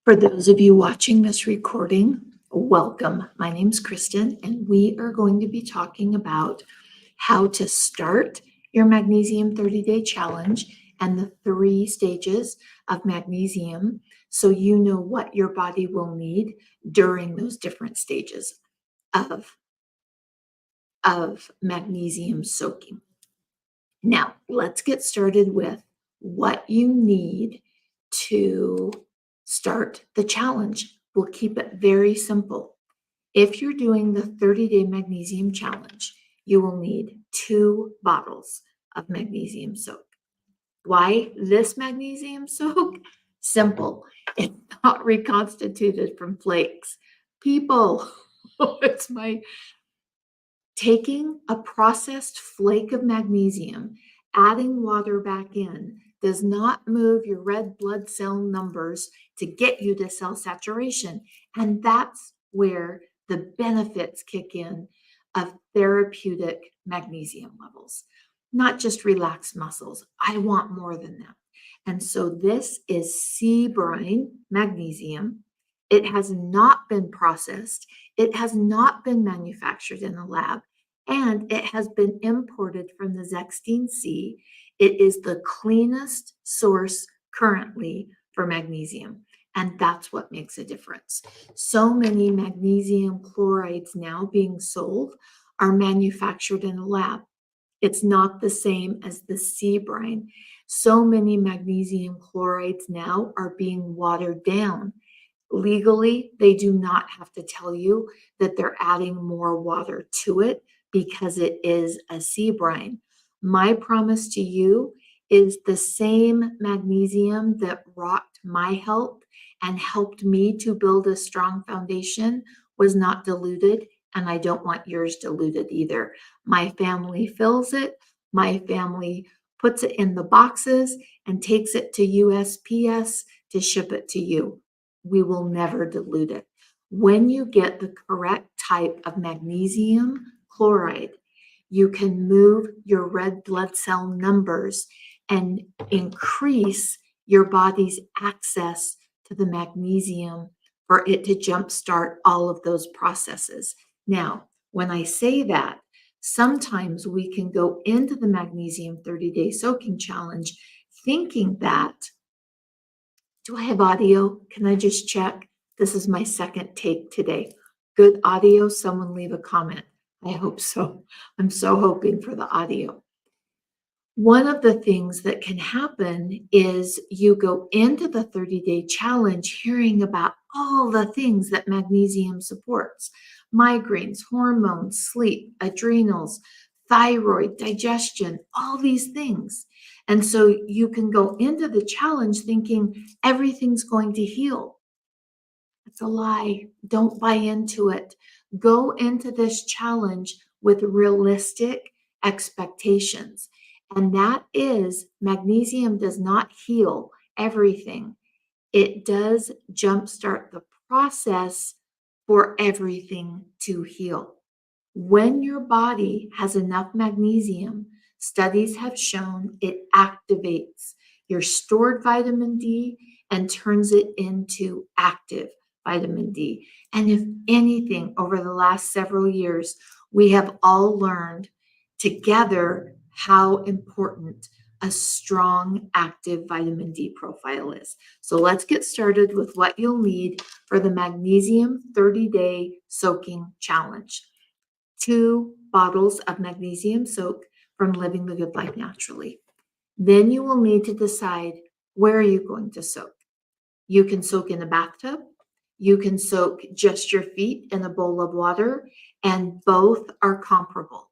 For those of you watching this recording, welcome. My name's Kristen, and we are going to be talking about how to start your Magnesium 30-day challenge and the 3 stages of magnesium so you know what your body will need during those different stages of magnesium soaking. Now, let's get started with what you need to start the challenge. We'll keep it very simple. If you're doing the 30-day magnesium challenge, you will need 2 bottles of magnesium soak. Why this magnesium soak? Simple. It's not reconstituted from flakes. People, it's my taking a processed flake of magnesium, adding water back in, does not move your red blood cell numbers to get you to cell saturation. And that's where the benefits kick in of therapeutic magnesium levels, not just relaxed muscles. I want more than that. And so this is sea brine magnesium. It has not been processed. It has not been manufactured in a lab, and it has been imported from the Zechstein Sea. It is the cleanest source currently for magnesium, and that's what makes a difference. So many magnesium chlorides now being sold are manufactured in a lab. It's not the same as the sea brine. So many magnesium chlorides now are being watered down. Legally, they do not have to tell you that they're adding more water to it because it is a sea brine. My promise to you is the same magnesium that rocked my health and helped me to build a strong foundation was not diluted, and I don't want yours diluted either. My family fills it. My family puts it in the boxes and takes it to USPS to ship it to you. We will never dilute it. When you get the correct type of magnesium chloride, you can move your red blood cell numbers and increase your body's access to the magnesium for it to jumpstart all of those processes. Now, when I say that, sometimes we can go into the magnesium 30-day soaking challenge thinking that, do I have audio? Can I just check? This is my second take today. Good audio? Someone leave a comment. I hope so. I'm so hoping for the audio. One of the things that can happen is you go into the 30-day challenge hearing about all the things that magnesium supports: migraines, hormones, sleep, adrenals, thyroid, digestion, all these things. And so you can go into the challenge thinking everything's going to heal. It's a lie. Don't buy into it. Go into this challenge with realistic expectations. And that is, magnesium does not heal everything. It does jumpstart the process for everything to heal. When your body has enough magnesium, studies have shown it activates your stored vitamin D and turns it into active vitamin D. And if anything, over the last several years, we have all learned together how important a strong active vitamin D profile is. So let's get started with what you'll need for the magnesium 30-day soaking challenge. 2 bottles of magnesium soak from Living the Good Life Naturally. Then you will need to decide, where are you going to soak? You can soak in a bathtub. You can soak just your feet in a bowl of water, and both are comparable.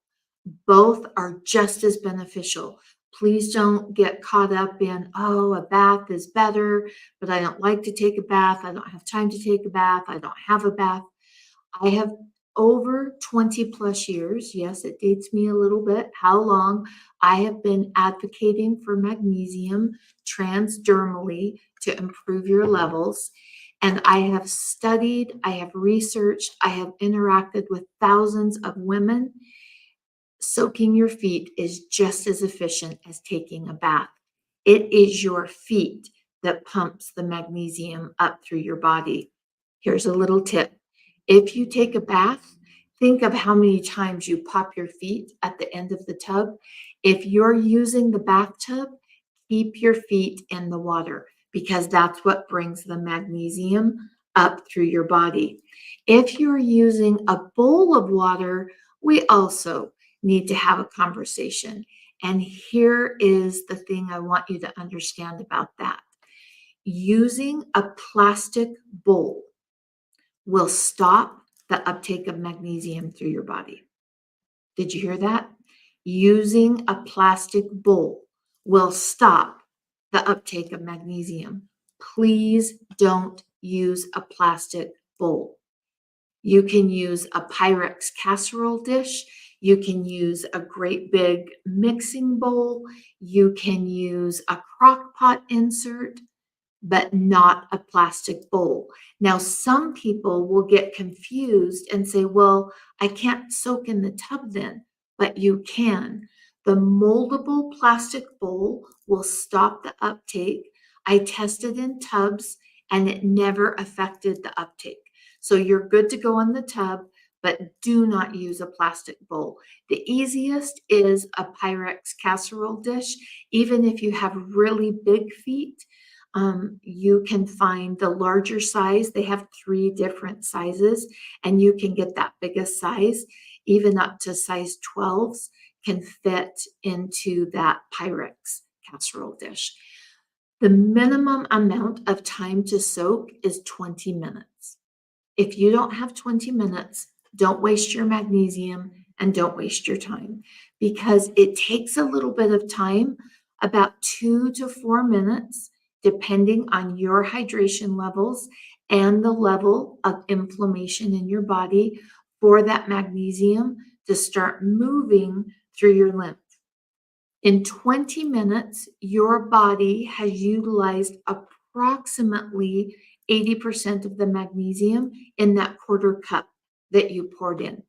Both are just as beneficial. Please don't get caught up in, oh, a bath is better, but I don't like to take a bath. I don't have time to take a bath. I don't have a bath. I have over 20 plus years, yes, it dates me a little bit, how long I have been advocating for magnesium transdermally to improve your levels. And I have studied, I have researched, I have interacted with thousands of women. Soaking your feet is just as efficient as taking a bath. It is your feet that pumps the magnesium up through your body. Here's a little tip. If you take a bath, think of how many times you pop your feet at the end of the tub. If you're using the bathtub, keep your feet in the water because that's what brings the magnesium up through your body. If you're using a bowl of water, we also need to have a conversation. And here is the thing I want you to understand about that. Using a plastic bowl will stop the uptake of magnesium through your body. Did you hear that? Using a plastic bowl will stop the uptake of magnesium. Please don't use a plastic bowl. You can use a Pyrex casserole dish. You can use a great big mixing bowl. You can use a crock pot insert, but not a plastic bowl. Now, some people will get confused and say, well, I can't soak in the tub then, but you can. The moldable plastic bowl will stop the uptake. I tested in tubs and it never affected the uptake. So you're good to go on the tub, but do not use a plastic bowl. The easiest is a Pyrex casserole dish. Even if you have really big feet, you can find the larger size. They have 3 different sizes, and you can get that biggest size, even up to size 12s can fit into that Pyrex casserole dish. The minimum amount of time to soak is 20 minutes. If you don't have 20 minutes, don't waste your magnesium and don't waste your time because it takes a little bit of time, about 2 to 4 minutes, depending on your hydration levels and the level of inflammation in your body for that magnesium to start moving through your lymph. In 20 minutes, your body has utilized approximately 80% of the magnesium in that quarter cup that you poured in.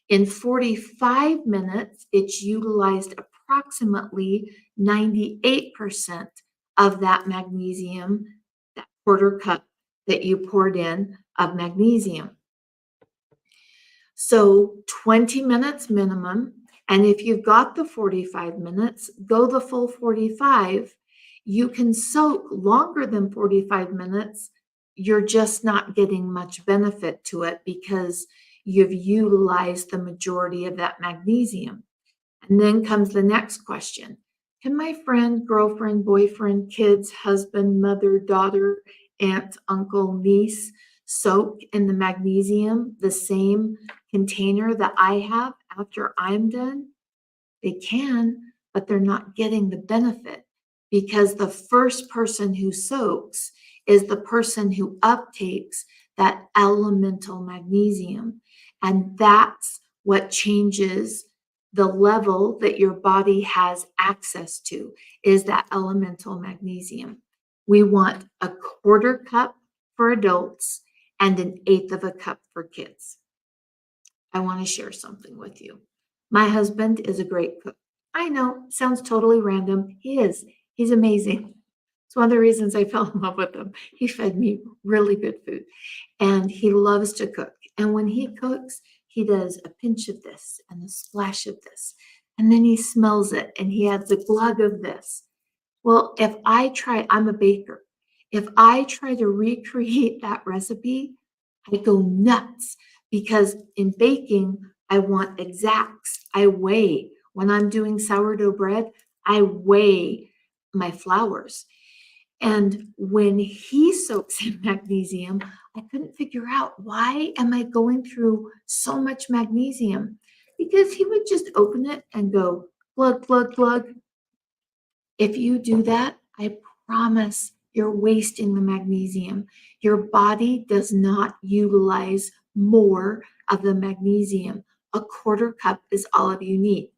In 45 minutes, it's utilized approximately 98% of that magnesium, that quarter cup that you poured in of magnesium. So 20 minutes minimum. And if you've got the 45 minutes, go the full 45. You can soak longer than 45 minutes. You're just not getting much benefit to it because you've utilized the majority of that magnesium. And then comes the next question. Can my friend, girlfriend, boyfriend, kids, husband, mother, daughter, aunt, uncle, niece soak in the magnesium, the same container that I have after I'm done? They can, but they're not getting the benefit because the first person who soaks is the person who uptakes that elemental magnesium. And that's what changes the level that your body has access to, is that elemental magnesium. We want a quarter cup for adults and an eighth of a cup for kids. I want to share something with you. My husband is a great cook. I know, sounds totally random. He is. He's amazing. It's one of the reasons I fell in love with him. He fed me really good food and he loves to cook. And when he cooks, he does a pinch of this and a splash of this. And then he smells it and he adds a glug of this. Well, if I try, I'm a baker. If I try to recreate that recipe, I go nuts because in baking, I want exacts. I weigh. When I'm doing sourdough bread, I weigh my flours. And when he soaks in magnesium, I couldn't figure out why am I going through so much magnesium? Because he would just open it and go glug, glug, glug. If you do that, I promise you're wasting the magnesium. Your body does not utilize more of the magnesium. A quarter cup is all you need,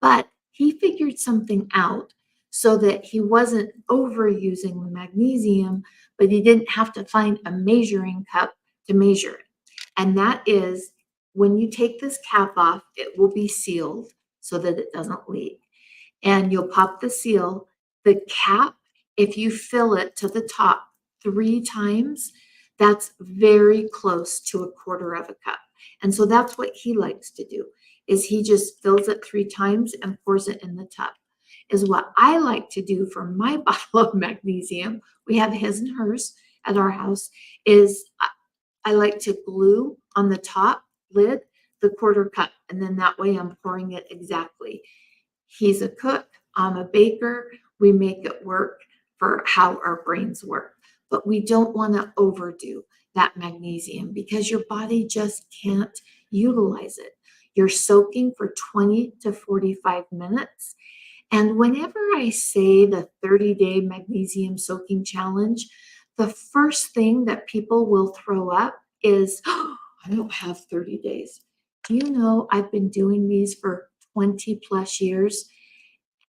But he figured something out so that he wasn't overusing the magnesium, but he didn't have to find a measuring cup to measure it. And that is when you take this cap off, it will be sealed so that it doesn't leak. And you'll pop the seal. The cap If you fill it to the top 3 times, that's very close to a quarter of a cup. And so that's what he likes to do, is he just fills it 3 times and pours it in the tub. Is what I like to do for my bottle of magnesium, we have his and hers at our house, is I like to glue on the top lid the quarter cup, and then that way I'm pouring it exactly. He's a cook, I'm a baker. We make it work for how our brains work. But we don't want to overdo that magnesium because your body just can't utilize it. You're soaking for 20 to 45 minutes. And whenever I say the 30-day magnesium soaking challenge, the first thing that people will throw up is, oh, I don't have 30 days. Do you know I've been doing these for 20 plus years?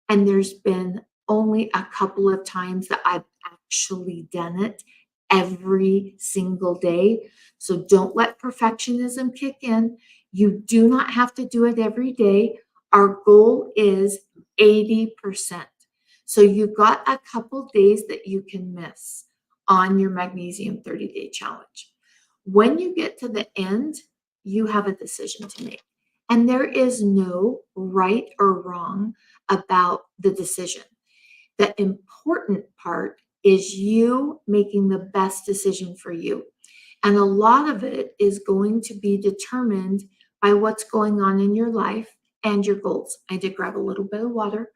And there's been only a couple of times that I've actually done it every single day. So don't let perfectionism kick in. You do not have to do it every day. Our goal is 80%. So you've got a couple days that you can miss on your magnesium 30-day challenge. When you get to the end, you have a decision to make. And there is no right or wrong about the decision. The important part is you making the best decision for you. And a lot of it is going to be determined by what's going on in your life and your goals. I did grab a little bit of water.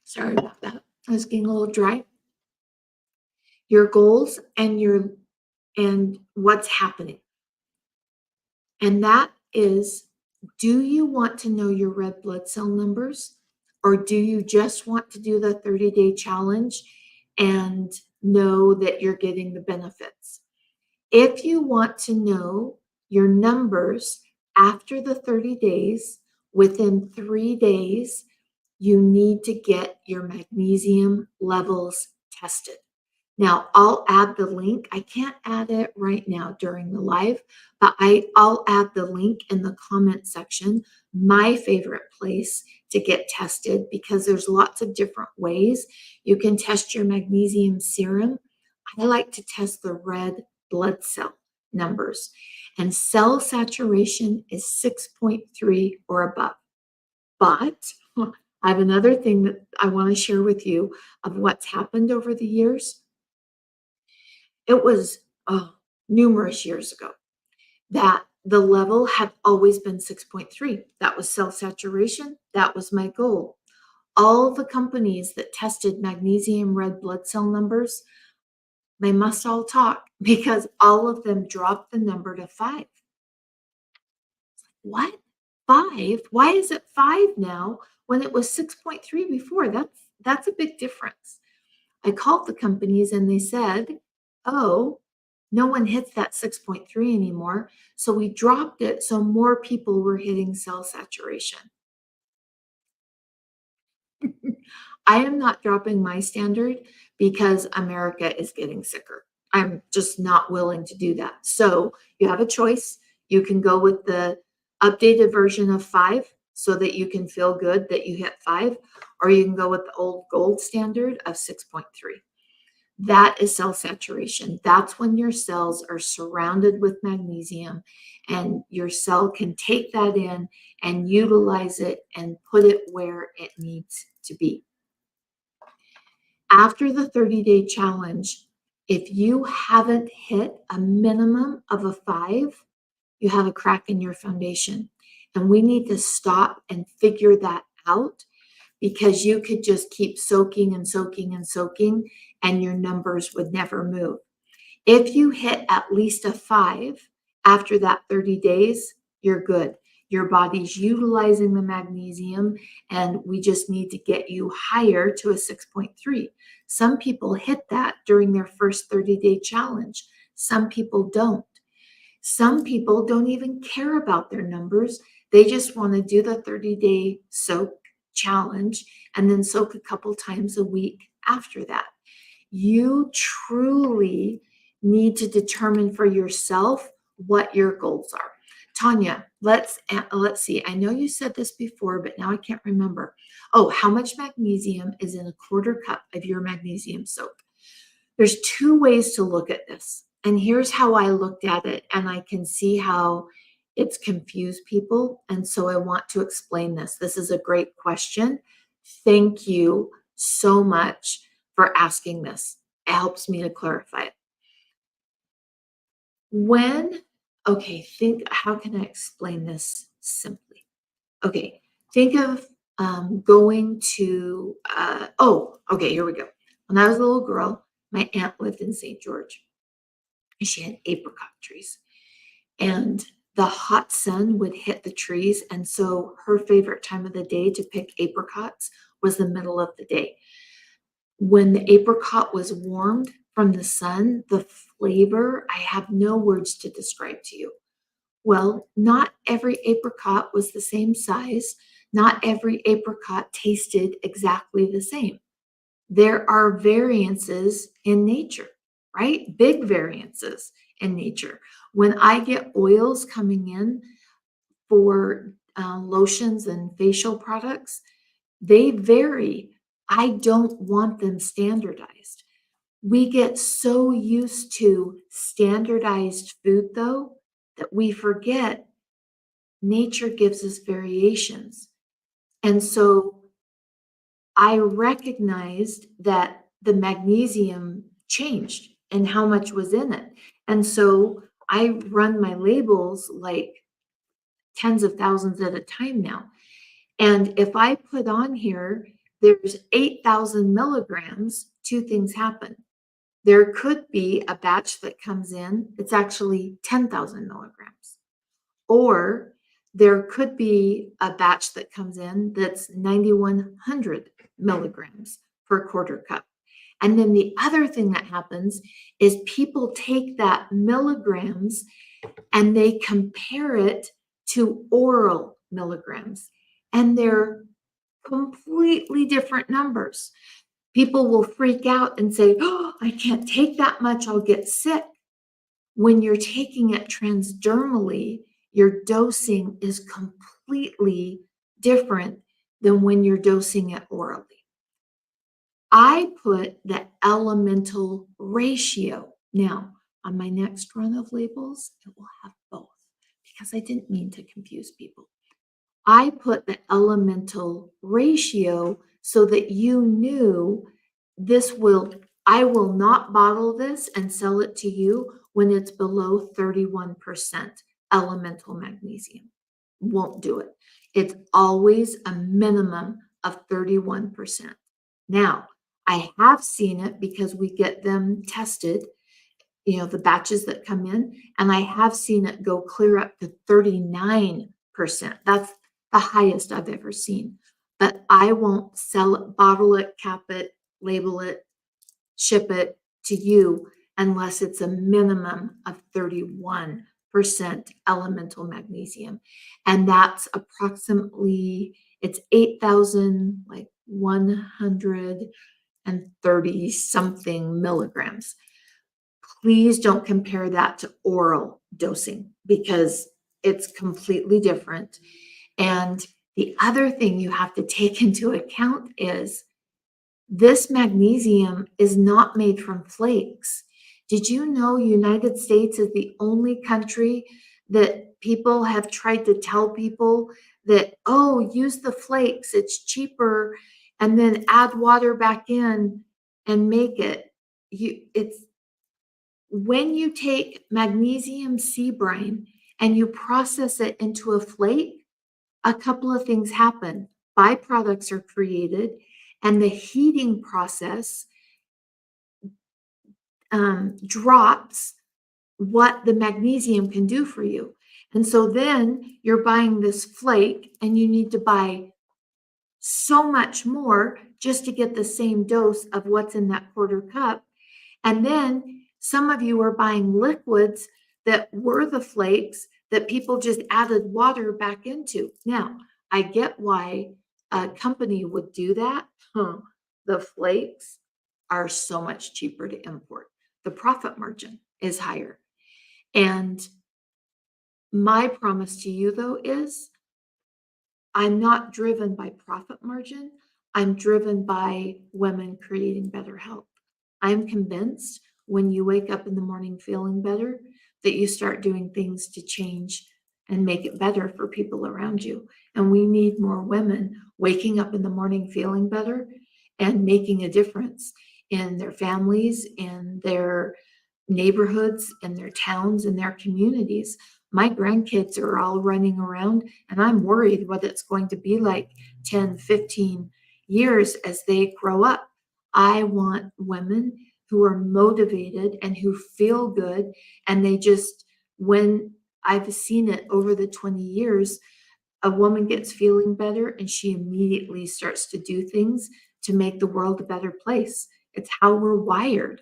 Sorry about that. I was getting a little dry. Your goals and what's happening. And that is, do you want to know your red blood cell numbers, or do you just want to do the 30-day challenge and know that you're getting the benefits? If you want to know your numbers after the 30 days, within 3 days, you need to get your magnesium levels tested. Now, I'll add the link. I can't add it right now during the live, but I'll add the link in the comment section, my favorite place to get tested, because there's lots of different ways you can test your magnesium serum. I like to test the red blood cell numbers, and cell saturation is 6.3 or above. But I have another thing that I want to share with you of what's happened over the years. It was numerous years ago that the level had always been 6.3. That was cell saturation. That was my goal. All the companies that tested magnesium red blood cell numbers, they must all talk, because all of them dropped the number to 5. What? 5? Why is it 5 now when it was 6.3 before? That's a big difference. I called the companies and they said, oh, no one hits that 6.3 anymore. So we dropped it so more people were hitting cell saturation. I am not dropping my standard because America is getting sicker. I'm just not willing to do that. So you have a choice. You can go with the updated version of 5 so that you can feel good that you hit 5, or you can go with the old gold standard of 6.3. That is cell saturation. That's when your cells are surrounded with magnesium and your cell can take that in and utilize it and put it where it needs to be. After the 30-day challenge, if you haven't hit a minimum of a 5, you have a crack in your foundation. And we need to stop and figure that out, because you could just keep soaking and soaking and soaking and your numbers would never move. If you hit at least a 5 after that 30 days, you're good. Your body's utilizing the magnesium, and we just need to get you higher to a 6.3. Some people hit that during their first 30-day challenge. Some people don't. Some people don't even care about their numbers. They just want to do the 30-day soak challenge and then soak a couple times a week after that. You truly need to determine for yourself what your goals are. Tanya, let's see. I know you said this before, but now I can't remember. Oh, how much magnesium is in a quarter cup of your magnesium soap? There's two ways to look at this. And here's how I looked at it, and I can see how it's confused people. And so I want to explain this. This is a great question. Thank you so much for asking this. It helps me to clarify it. Okay, how can I explain this simply? Okay, think of going to, okay, here we go. When I was a little girl, my aunt lived in St. George, and she had apricot trees. And the hot sun would hit the trees. And so her favorite time of the day to pick apricots was the middle of the day. When the apricot was warmed from the sun, the flavor, I have no words to describe to you. Well, not every apricot was the same size. Not every apricot tasted exactly the same. There are variances in nature, right? Big variances in nature. When I get oils coming in for lotions and facial products, they vary. I don't want them standardized. We get so used to standardized food, though, that we forget nature gives us variations. And so I recognized that the magnesium changed and how much was in it. And so I run my labels like tens of thousands at a time now. And if I put on here, there's 8,000 milligrams, two things happen. There could be a batch that comes in, it's actually 10,000 milligrams. Or there could be a batch that comes in that's 9,100 milligrams per quarter cup. And then the other thing that happens is people take that milligrams and they compare it to oral milligrams, and they're completely different numbers. People will freak out and say, "Oh, I can't take that much, I'll get sick." When you're taking it transdermally, your dosing is completely different than when you're dosing it orally. I put the elemental ratio. Now, on my next run of labels, it will have both because I didn't mean to confuse people. I put the elemental ratio so that you knew I will not bottle this and sell it to you when it's below 31% elemental magnesium. Won't do it. It's always a minimum of 31%. Now, I have seen it because we get them tested, the batches that come in, and I have seen it go clear up to 39%. That's the highest I've ever seen. But I won't sell it, bottle it, cap it, label it, ship it to you unless it's a minimum of 31% elemental magnesium. And that's approximately, it's 8,000, like 130 something milligrams. Please don't compare that to oral dosing because it's completely different. And the other thing you have to take into account is this magnesium is not made from flakes. Did you know United States is the only country that people have tried to tell people that, oh, use the flakes, it's cheaper, and then add water back in and make it. It's when you take magnesium sea brine and you process it into a flake, a couple of things happen. Byproducts are created, and the heating process drops what the magnesium can do for you. And so then you're buying this flake, and you need to buy so much more just to get the same dose of what's in that quarter cup. And then some of you are buying liquids that were the flakes that people just added water back into. Now, I get why a company would do that. The flakes are so much cheaper to import. The profit margin is higher. And My promise to you, though, is I'm not driven by profit margin. I'm driven by women creating better health. I'm convinced when you wake up in the morning feeling better, that you start doing things to change and make it better for people around you. And we need more women waking up in the morning feeling better and making a difference in their families, in their neighborhoods, in their towns, in their communities. My grandkids are all running around, and I'm worried what it's going to be like 10, 15 years as they grow up. I want women who are motivated and who feel good, and they just, when I've seen it over the 20 years, a woman gets feeling better and she immediately starts to do things to make the world a better place. It's how we're wired.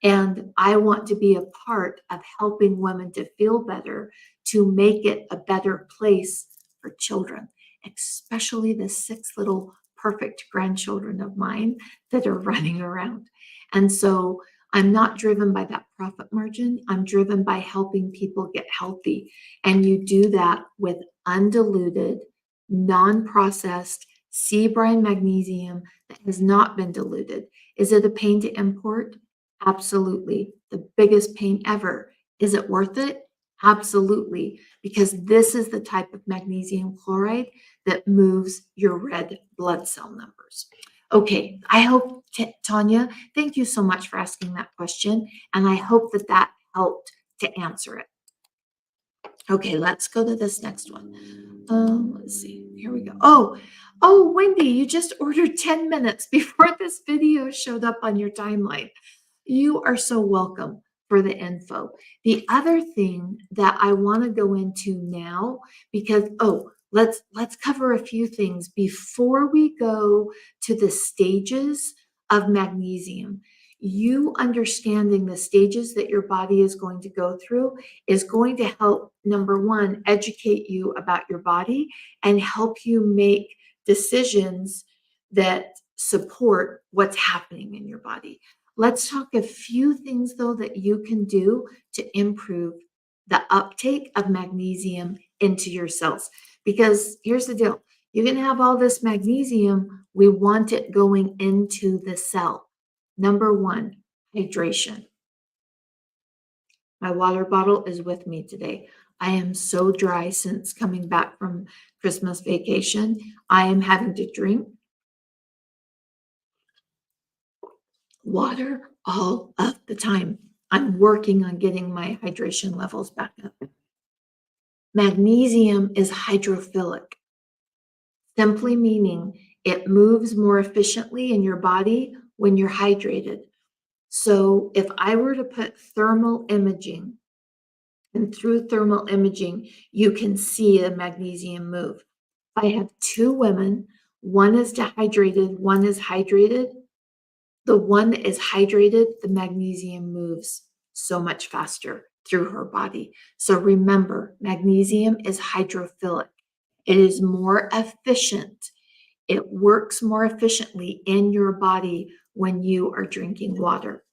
And I want to be a part of helping women to feel better, to make it a better place for children, especially the 6 little perfect grandchildren of mine that are running around. And so I'm not driven by that profit margin. I'm driven by helping people get healthy. And you do that with undiluted, non-processed sea brine magnesium that has not been diluted. Is it a pain to import? Absolutely. The biggest pain ever. Is it worth it? Absolutely. Because this is the type of magnesium chloride that moves your red blood cell numbers. Okay, I hope, Tanya, thank you so much for asking that question. And I hope that that helped to answer it. Okay, let's go to this next one. Let's see. Here we go. Oh, Wendy, you just ordered 10 minutes before this video showed up on your timeline. You are so welcome for the info. The other thing that I want to go into now, because let's cover a few things before we go to the stages of magnesium. You understanding the stages that your body is going to go through is going to help, number one, educate you about your body and help you make decisions that support what's happening in your body. Let's talk a few things, though, that you can do to improve the uptake of magnesium into your cells. Because here's the deal. You can have all this magnesium. We want it going into the cell. Number one, hydration. My water bottle is with me today. I am so dry since coming back from Christmas vacation. I am having to drink water all of the time. I'm working on getting my hydration levels back up. Magnesium is hydrophilic, simply meaning it moves more efficiently in your body when you're hydrated. So if I were to put thermal imaging, and through thermal imaging, you can see the magnesium move. If I have 2 women, one is dehydrated, one is hydrated, the one that is hydrated, the magnesium moves so much faster through her body. So remember, magnesium is hydrophilic. It is more efficient. It works more efficiently in your body when you are drinking water.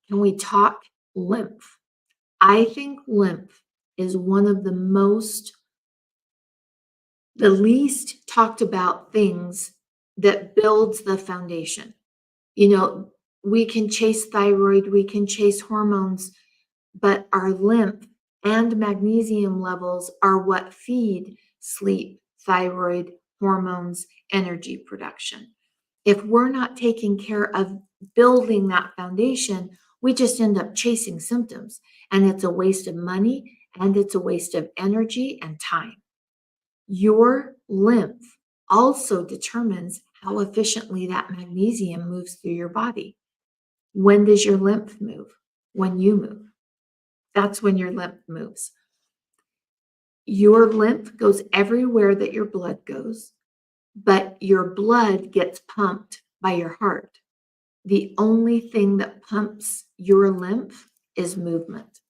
Can we talk lymph? I think lymph is one of the least talked about things that builds the foundation. You know, we can chase thyroid, we can chase hormones, but our lymph and magnesium levels are what feed sleep, thyroid, hormones, energy production. If we're not taking care of building that foundation, we just end up chasing symptoms, and it's a waste of money and it's a waste of energy and time. Your lymph also determines how efficiently that magnesium moves through your body. When does your lymph move? When you move. That's when your lymph moves. Your lymph goes everywhere that your blood goes, but your blood gets pumped by your heart. The only thing that pumps your lymph is movement.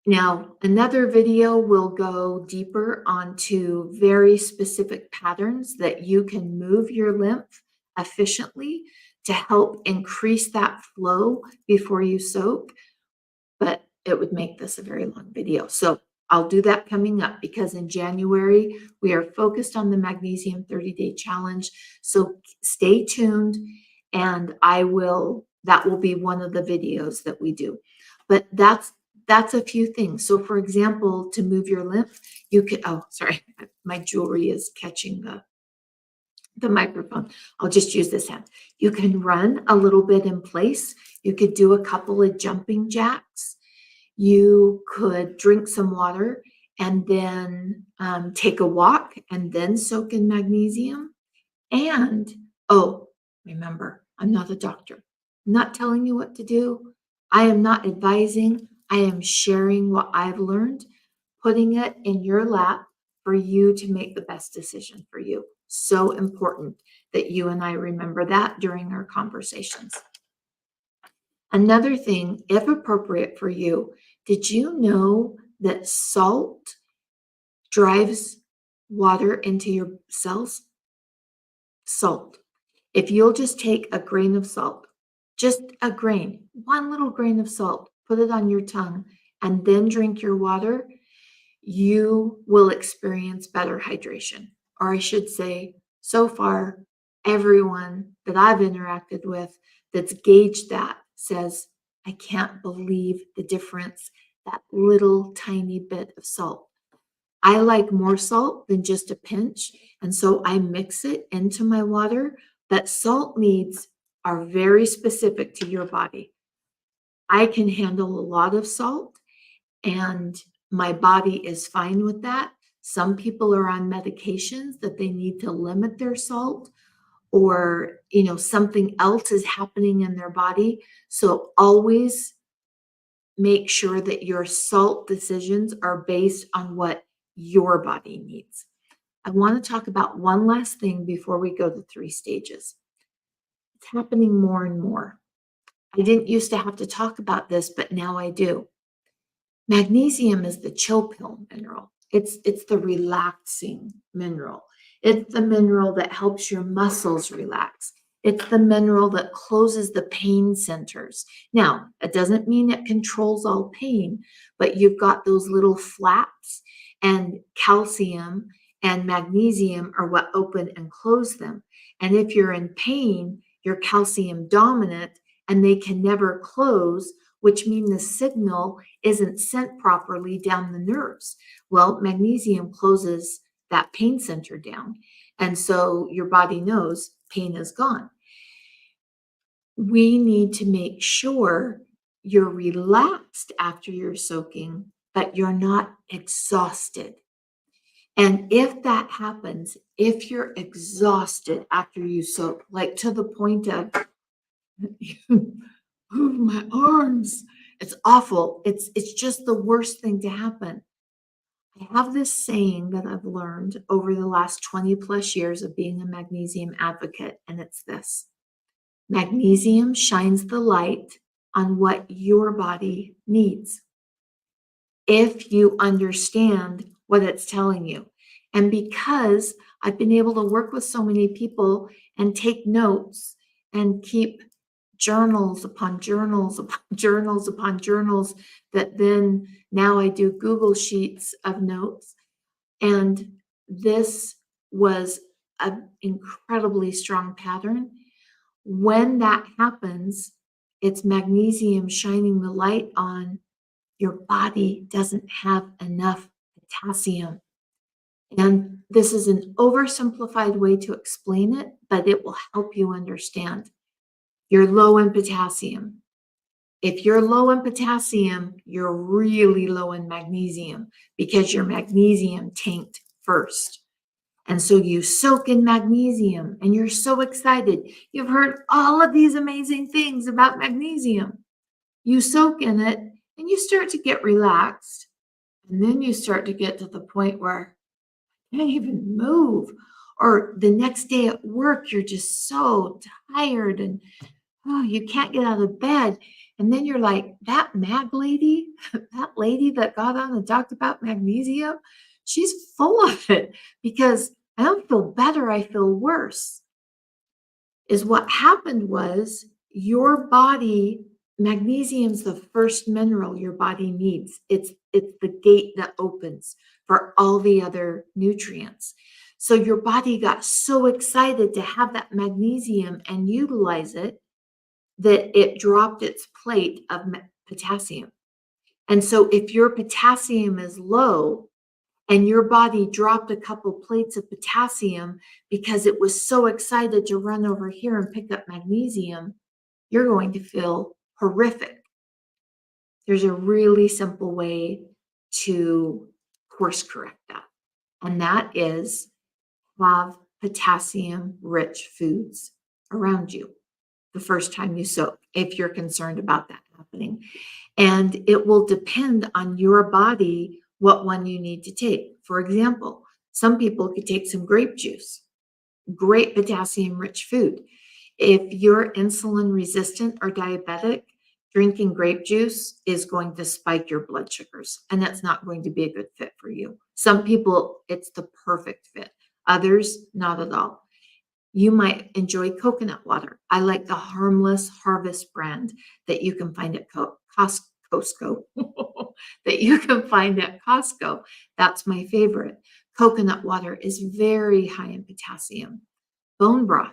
Now, another video will go deeper onto very specific patterns that you can move your lymph efficiently to help increase that flow before you soak. But it would make this a very long video. So I'll do that coming up, because in January, we are focused on the Magnesium 30-day challenge. So stay tuned, and that will be one of the videos that we do. But that's a few things. So for example, to move your lymph, you could, oh, sorry, my jewelry is catching the microphone. I'll just use this hand. You can run a little bit in place. You could do a couple of jumping jacks. You could drink some water and then take a walk and then soak in magnesium. And, oh, remember, I'm not a doctor. I'm not telling you what to do. I am not advising. I am sharing what I've learned, putting it in your lap for you to make the best decision for you. So important that you and I remember that during our conversations. Another thing, if appropriate for you, did you know that salt drives water into your cells? Salt. If you'll just take a grain of salt, just a grain, one little grain of salt, put it on your tongue, and then drink your water, you will experience better hydration. Or I should say, so far, everyone that I've interacted with that's gauged that says, I can't believe the difference that little tiny bit of salt. I like more salt than just a pinch, and so I mix it into my water, but salt needs are very specific to your body. I can handle a lot of salt, and my body is fine with that. Some people are on medications that they need to limit their salt, or something else is happening in their body. So always make sure that your salt decisions are based on what your body needs. I want to talk about one last thing before we go to 3 stages. It's happening more and more. I didn't used to have to talk about this, but now I do. Magnesium is the chill pill mineral. It's the relaxing mineral. It's the mineral that helps your muscles relax. It's the mineral that closes the pain centers. Now, it doesn't mean it controls all pain, but you've got those little flaps, and calcium and magnesium are what open and close them. And if you're in pain, you're calcium dominant and they can never close, which means the signal isn't sent properly down the nerves. Well, magnesium closes that pain center down. And so your body knows pain is gone. We need to make sure you're relaxed after you're soaking, but you're not exhausted. And if that happens, if you're exhausted after you soak, like to the point of move my arms, it's awful. It's just the worst thing to happen. I have this saying that I've learned over the last 20 plus years of being a magnesium advocate, and it's this: magnesium shines the light on what your body needs, if you understand what it's telling you. And because I've been able to work with so many people and take notes and keep journals upon journals upon journals upon journals, that then now I do Google Sheets of notes. And this was an incredibly strong pattern. When that happens, it's magnesium shining the light on your body doesn't have enough potassium. And this is an oversimplified way to explain it, but it will help you understand. You're low in potassium. If you're low in potassium, you're really low in magnesium because your magnesium tanked first. And so you soak in magnesium and you're so excited. You've heard all of these amazing things about magnesium. You soak in it and you start to get relaxed. And then you start to get to the point where you can't even move. Or the next day at work, you're just so tired and you can't get out of bed. And then you're like, that mag lady, that lady that got on and talked about magnesium, she's full of it, because I don't feel better, I feel worse. Is what happened was your body Magnesium's the first mineral your body needs. It's the gate that opens for all the other nutrients. So your body got so excited to have that magnesium and utilize it that it dropped its plate of potassium. And so if your potassium is low and your body dropped a couple plates of potassium because it was so excited to run over here and pick up magnesium, you're going to feel horrific. There's a really simple way to course correct that, and that is have potassium rich foods around you the first time you soak, if you're concerned about that happening. And it will depend on your body what one you need to take. For example, some people could take some grape juice, great potassium rich food. If you're insulin resistant or diabetic, drinking grape juice is going to spike your blood sugars, and that's not going to be a good fit for you. Some people, it's the perfect fit. Others, not at all. You might enjoy coconut water. I like the Harmless Harvest brand that you can find at Costco. That you can find at Costco. That's my favorite. Coconut water is very high in potassium. Bone broth,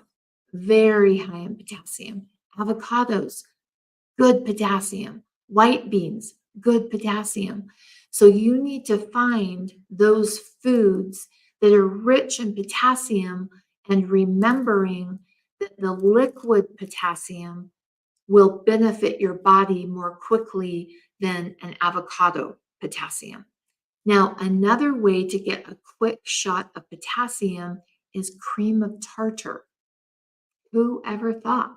very high in potassium. Avocados, good potassium. White beans, good potassium. So you need to find those foods that are rich in potassium and remembering that the liquid potassium will benefit your body more quickly than an avocado potassium. Now, another way to get a quick shot of potassium is cream of tartar. Who ever thought?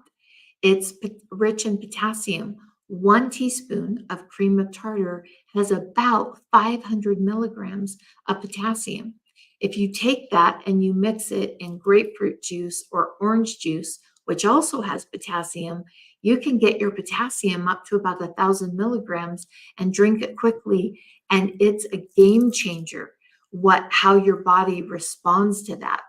It's rich in potassium. 1 teaspoon of cream of tartar has about 500 milligrams of potassium. If you take that and you mix it in grapefruit juice or orange juice, which also has potassium, you can get your potassium up to about 1,000 milligrams and drink it quickly. And it's a game changer, how your body responds to that.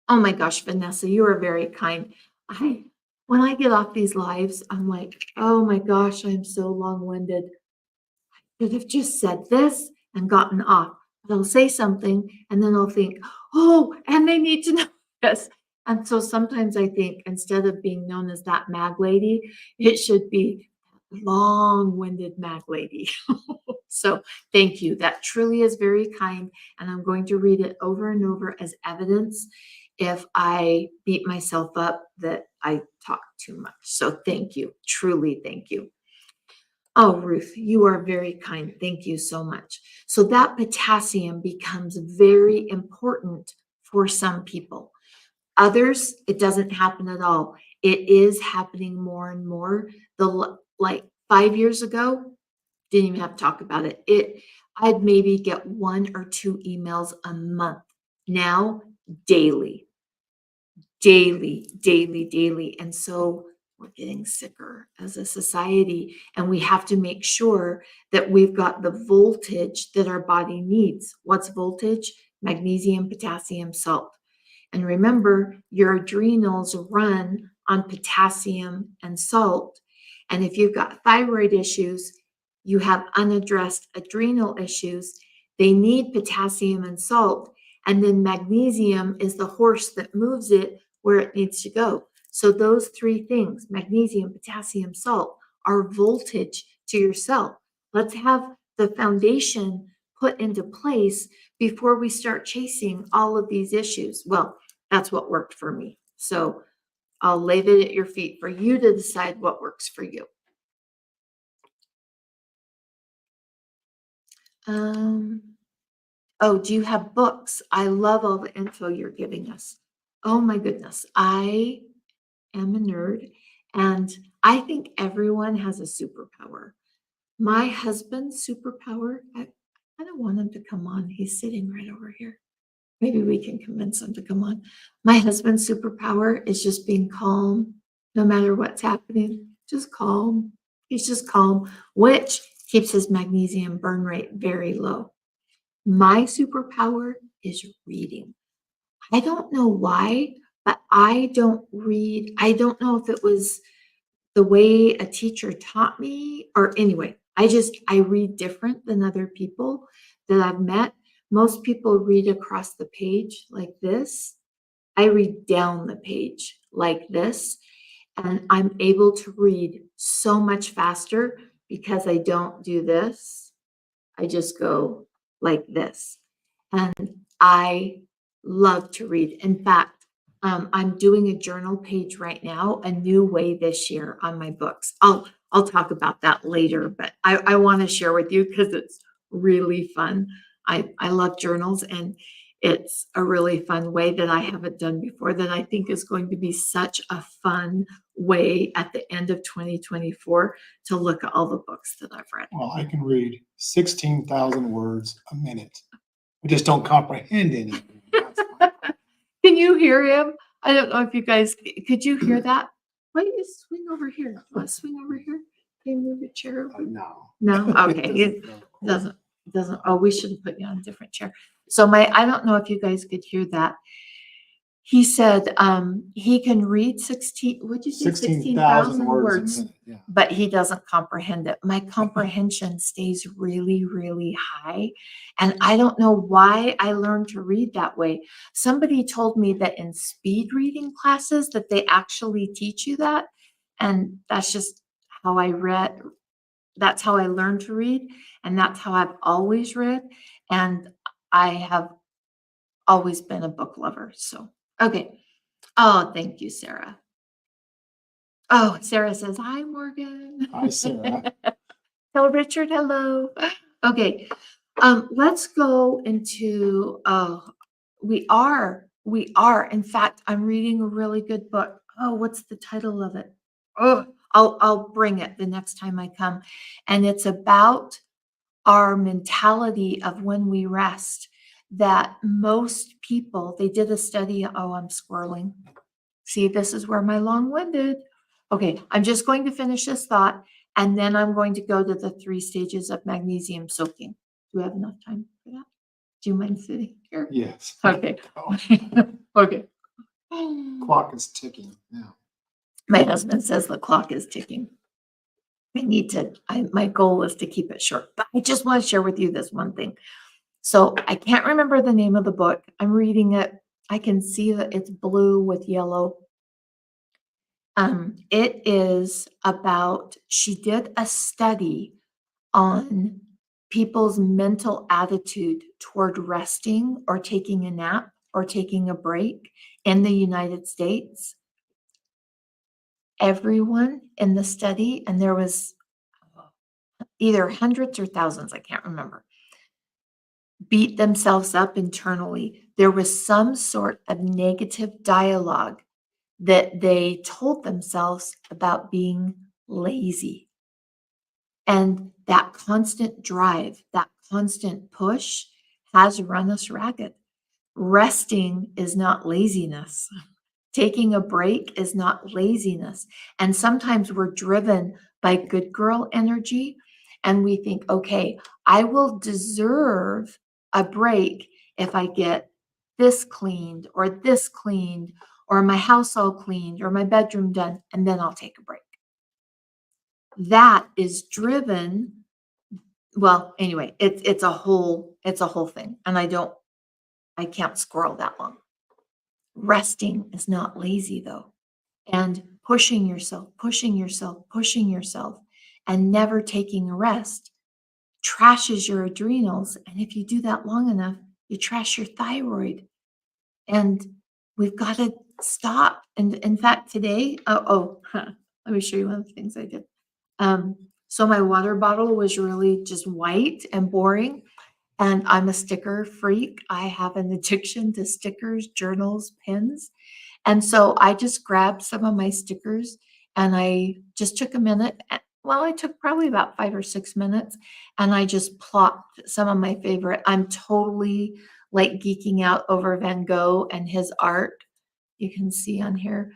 Oh my gosh, Vanessa, you are very kind. When I get off these lives, I'm like, oh my gosh, I'm so long-winded. I could have just said this and gotten off. But I'll say something and then I'll think, oh, and they need to know this. And so sometimes I think instead of being known as that mag lady, it should be long-winded mag lady. So thank you. That truly is very kind. And I'm going to read it over and over as evidence if I beat myself up that I talk too much. So thank you. Truly, thank you. Oh, Ruth, you are very kind. Thank you so much. So that potassium becomes very important for some people. Others, it doesn't happen at all. It is happening more and more. Like 5 years ago, didn't even have to talk about it. I'd maybe get 1 or 2 emails a month. Now, daily, daily, daily, daily. And so we're getting sicker as a society, and we have to make sure that we've got the voltage that our body needs. What's voltage? Magnesium, potassium, salt. And remember, your adrenals run on potassium and salt. And if you've got thyroid issues, you have unaddressed adrenal issues, they need potassium and salt. And then magnesium is the horse that moves it where it needs to go. So those 3 things, magnesium, potassium, salt, are voltage to your cell. Let's have the foundation put into place before we start chasing all of these issues. Well, that's what worked for me. So I'll lay it at your feet for you to decide what works for you. Oh, do you have books? I love all the info you're giving us. Oh my goodness. I am a nerd, and I think everyone has a superpower. My husband's superpower, I don't want him to come on. He's sitting right over here. Maybe we can convince him to come on. My husband's superpower is just being calm, no matter what's happening. Just calm. He's just calm, which keeps his magnesium burn rate very low. My superpower is reading. I don't know why, but I don't read. I don't know if it was the way a teacher taught me, or anyway, I read different than other people that I've met. Most people read across the page like this. I read down the page like this, and I'm able to read so much faster because I don't do this. I just go like this. And I love to read. In fact, I'm doing a journal page right now, a new way this year on my books. I'll talk about that later, but I want to share with you because it's really fun. I love journals, and it's a really fun way that I haven't done before that I think is going to be such a fun way at the end of 2024 to look at all the books that I've read. Well, I can read 16,000 words a minute. I just don't comprehend any. That's fine. Can you hear him? I don't know if you guys could you hear that? Why don't you swing over here? Want to swing over here? Can you move your chair over? No. No? Okay. It Doesn't go. doesn't. Oh, we should have put you on a different chair. So I don't know if you guys could hear that. He said he can read 16, what'd you say? 16,000 words words, a minute. Yeah. but he doesn't comprehend it. My comprehension stays really, really high. And I don't know why I learned to read that way. Somebody told me that in speed reading classes that they actually teach you that. And that's just how I read. That's how I learned to read. And that's how I've always read. And I have always been a book lover. So, okay. Oh, thank you, Sarah. Oh, Sarah says, hi, Morgan. Hi, Sarah. Tell Richard hello. Okay. Let's go into, in fact, I'm reading a really good book. Oh, what's the title of it? Oh, I'll bring it the next time I come. And it's about our mentality of when we rest, that most people, they did a study. Oh, I'm squirreling. See, this is where my long-winded. Okay, I'm just going to finish this thought, and then I'm going to go to the 3 stages of magnesium soaking. Do we have enough time for that? Do you mind sitting here? Yes. Okay. Oh, Okay. clock is ticking now. My husband says the clock is ticking. My goal is to keep it short, but I just want to share with you this one thing. So I can't remember the name of the book. I'm reading it. I can see that it's blue with yellow. It is about, she did a study on people's mental attitude toward resting or taking a nap or taking a break in the United States. Everyone in the study, and there was either hundreds or thousands, I can't remember, beat themselves up internally. There was some sort of negative dialogue that they told themselves about being lazy. And that constant drive, that constant push has run us ragged. Resting is not laziness. Taking a break is not laziness. And sometimes we're driven by good girl energy and we think, okay, I will deserve a break if I get this cleaned or my house all cleaned or my bedroom done, and then I'll take a break. That is driven, well, anyway, it's a whole thing. And I can't squirrel that long. Resting is not lazy though. And pushing yourself, and never taking a rest trashes your adrenals. And if you do that long enough, you trash your thyroid. And we've got to stop. And in fact, today, let me show you one of the things I did. So my water bottle was really just white and boring. And I'm a sticker freak. I have an addiction to stickers, journals, pins. And so I just grabbed some of my stickers and I just took a minute. Well, I took probably about 5 or 6 minutes and I just plopped some of my favorite. I'm totally like geeking out over Van Gogh and his art. You can see on here.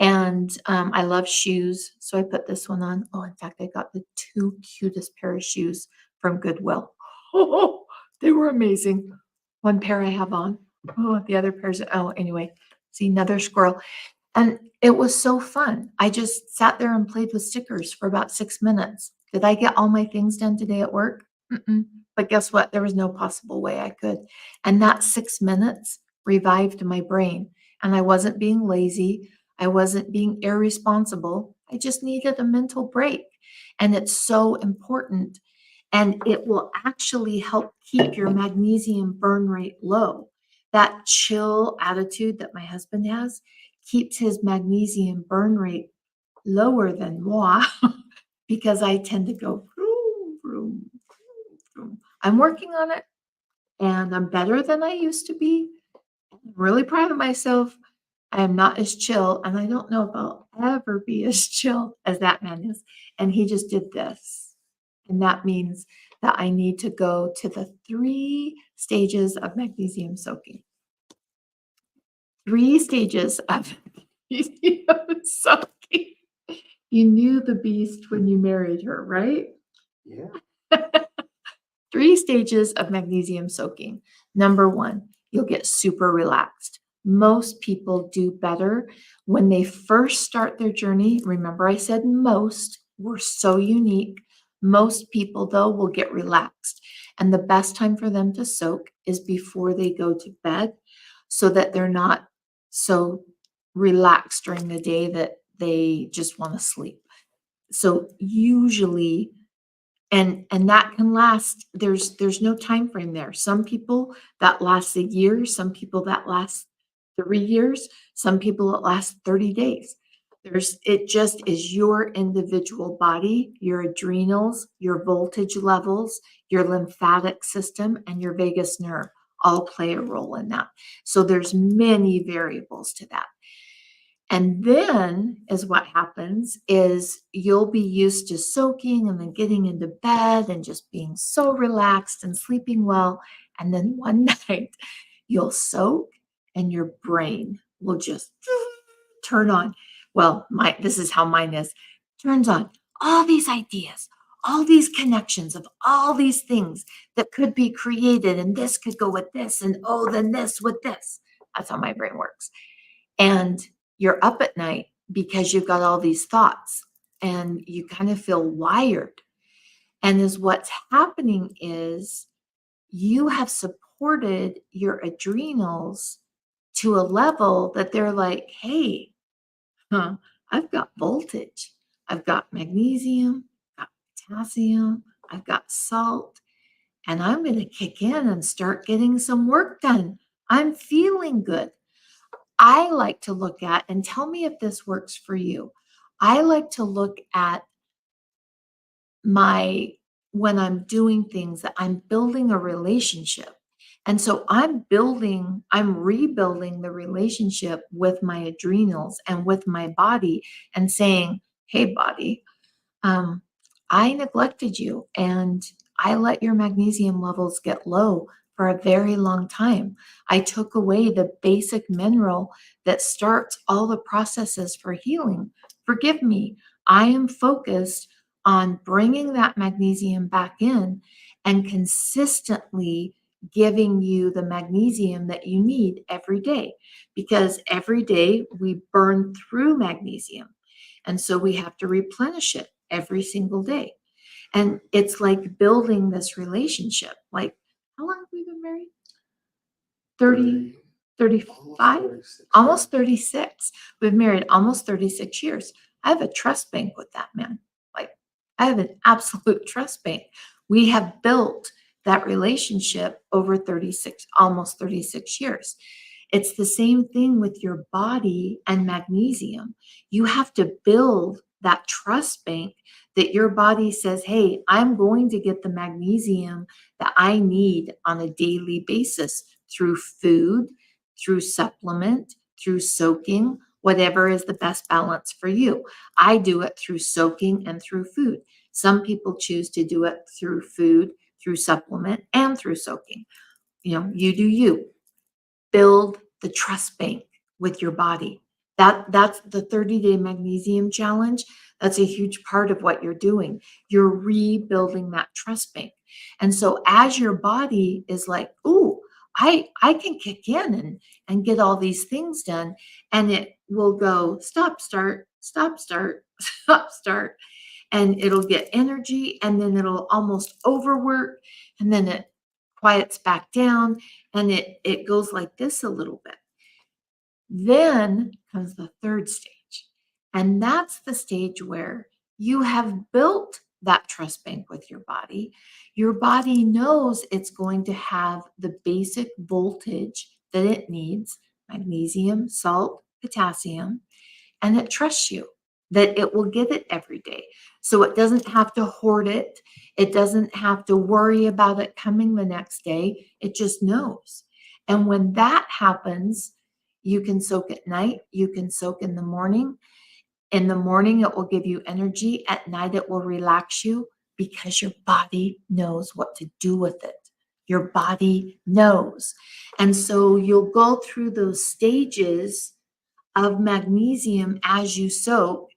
And I love shoes. So I put this one on. Oh, in fact, I got the 2 cutest pair of shoes from Goodwill. Oh, they were amazing. One pair I have on. Oh, the other pairs. Oh, anyway, see another squirrel. And it was so fun. I just sat there and played with stickers for about 6 minutes. Did I get all my things done today at work? Mm-mm. But guess what? There was no possible way I could. And that 6 minutes revived my brain. And I wasn't being lazy. I wasn't being irresponsible. I just needed a mental break. And it's so important. And it will actually help keep your magnesium burn rate low. That chill attitude that my husband has keeps his magnesium burn rate lower than moi because I tend to go vroom, vroom, vroom, vroom. I'm working on it and I'm better than I used to be. I'm really proud of myself. I am not as chill, and I don't know if I'll ever be as chill as that man is. And he just did this. And that means that I need to go to the 3 stages of magnesium soaking. 3 stages of magnesium soaking. You knew the beast when you married her, right? Yeah. 3 stages of magnesium soaking. Number 1, you'll get super relaxed. Most people do better when they first start their journey. Remember, I said most. We're so unique. Most people, though, will get relaxed. And the best time for them to soak is before they go to bed so that they're not so relaxed during the day that they just want to sleep. So usually and that can last, there's no time frame there. Some people that lasts a year, some people that last 3 years, some people it lasts 30 days. It just is your individual body, your adrenals, your voltage levels, your lymphatic system, and your vagus nerve all play a role in that. So there's many variables to that. And then is what happens is you'll be used to soaking and then getting into bed and just being so relaxed and sleeping well. And then one night you'll soak and your brain will just turn on. Well, this is how mine is. Turns on all these ideas, all these connections of all these things that could be created, and this could go with this, and oh, then this with this. That's how my brain works. And you're up at night because you've got all these thoughts and you kind of feel wired. And is what's happening is you have supported your adrenals to a level that they're like, hey, I've got voltage. I've got magnesium, got potassium, I've got salt, and I'm going to kick in and start getting some work done. I'm feeling good. I like to look at, and tell me if this works for you. I like to look at when I'm doing things that I'm building a relationship. And so I'm rebuilding the relationship with my adrenals and with my body and saying, hey, body, um, I neglected you and I let your magnesium levels get low for a very long time. I took away the basic mineral that starts all the processes for healing. Forgive me. I am focused on bringing that magnesium back in and consistently giving you the magnesium that you need every day, because every day we burn through magnesium. And so we have to replenish it every single day. And it's like building this relationship. Like, how long have we been married? 30, 35, almost 36. We've married almost 36 years. I have a trust bank with that man. Like, I have an absolute trust bank. We have built that relationship over 36, almost 36 years. It's the same thing with your body and magnesium. You have to build that trust bank that your body says, hey, I'm going to get the magnesium that I need on a daily basis through food, through supplement, through soaking, whatever is the best balance for you. I do it through soaking and through food. Some people choose to do it through food, through supplement, and through soaking. You do you. Build the trust bank with your body. That's the 30-day magnesium challenge. That's a huge part of what you're doing. You're rebuilding that trust bank. And so as your body is like, ooh, I can kick in and get all these things done, and it will go stop, start, stop, start, stop, start, and it'll get energy, and then it'll almost overwork, and then it quiets back down, and it goes like this a little bit. Then comes the third stage, and that's the stage where you have built that trust bank with your body. Your body knows it's going to have the basic voltage that it needs, magnesium, salt, potassium, and it trusts you that it will get it every day. So it doesn't have to hoard it. It doesn't have to worry about it coming the next day. It just knows. And when that happens, you can soak at night, you can soak in the morning. In the morning, it will give you energy. At night, it will relax you because your body knows what to do with it. Your body knows. And so you'll go through those stages of magnesium as you soak.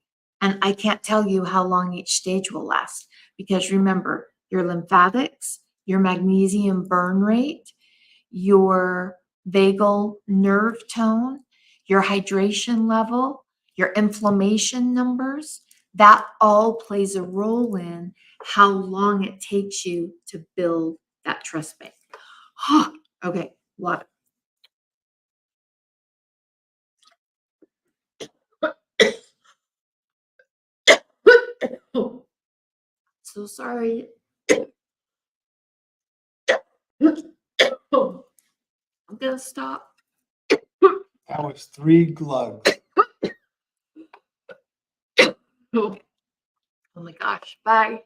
And I can't tell you how long each stage will last because remember, your lymphatics, your magnesium burn rate, your vagal nerve tone, your hydration level, your inflammation numbers, that all plays a role in how long it takes you to build that trust bank. Okay, water. So sorry. I'm gonna stop. That was 3 glugs. Oh my gosh. Bye.